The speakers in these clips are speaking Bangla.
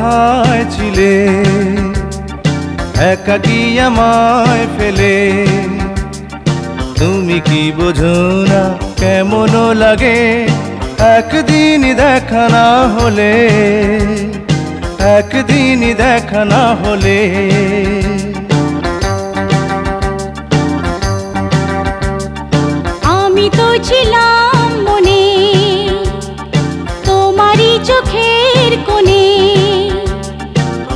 কোথায় ছিলে, একাকী আমায় ফেলে। তুমি কি বোঝো না কেমন লাগে একদিন দেখা না হলে, একদিন দেখা না হলে। আমি তো ছিলাম মনে তোমারই চোখের কোণে,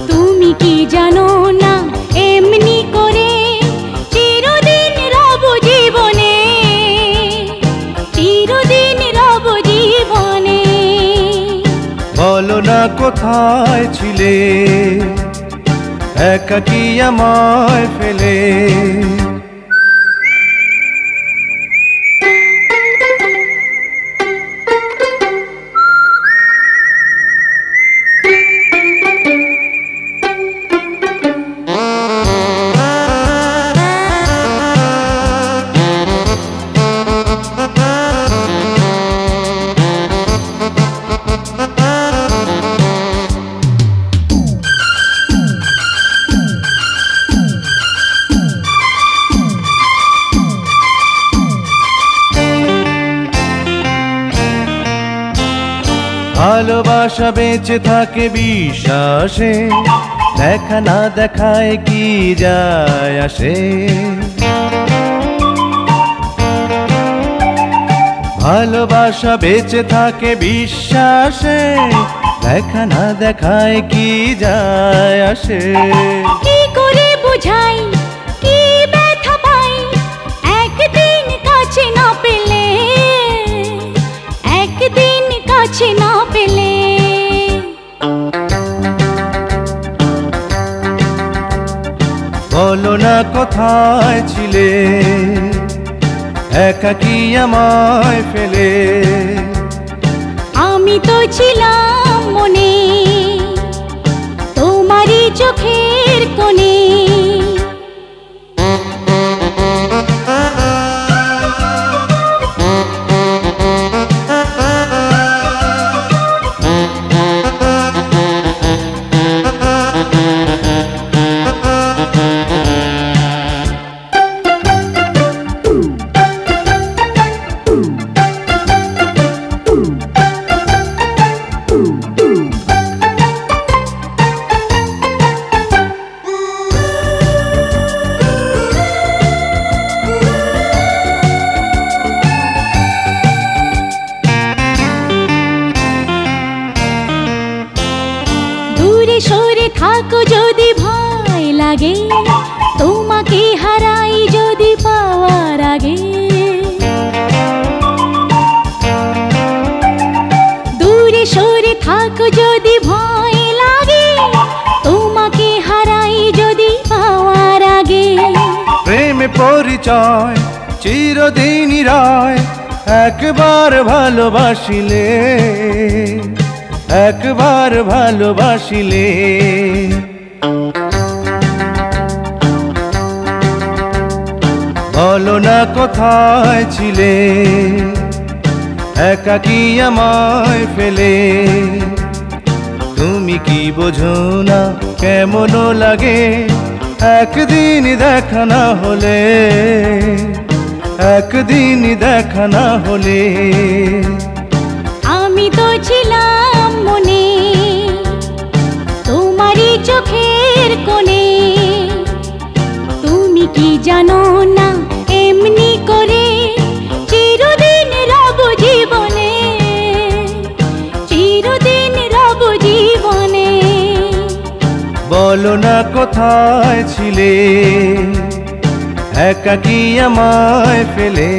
তুমি কি জানো না এমনি করে চিরদিন রব জীবনে, চিরদিন রব জীবনে। বলো না কোথায় ছিলে, একাকী আমায় ফেলে। ভালোবাসা বেঁচে থাকে বিশ্বাসে, দেখা না দেখায় কি যায় আসে। ভালোবাসা বেঁচে থাকে বিশ্বাসে, দেখা না দেখায় কি যায় আসে। কি করে বোঝাই কি ব্যথা পাই একদিন কাছে না পেলে, একদিন কাছে না পেলে। বলো না কোথায় ছিলে, একাকী আমায় ফেলে। আমি তো ছিলাম মনে তোমারই চোখের কোণে। দূরে সরে থাকো যদি ভয় লাগে, তোমাকে হারাই যদি পাওয়ার আগে। দূরে সরে থাকো যদি ভয় লাগে, তোমাকে হারাই যদি পাওয়ার আগে। প্রেমে পরিচয় চিরদিনই রয়, একবার ভালোবাসিলে, একবার ভালোবাসিলে। বলো না কোথায় ছিলে, একাকী আমায় ফেলে। তুমি কি বোঝো না কেমন লাগে একদিন দেখা না হলে, একদিন দেখা না হলে। আমি তো ছিলাম মনে তোমারই চোখের কোণে, তুমি কি জানো না এমনি করে চিরদিন রব জীবনে, চিরদিন রব জীবনে। বলো না কোথায় ছিলে, একাকী আমায় ফেলে।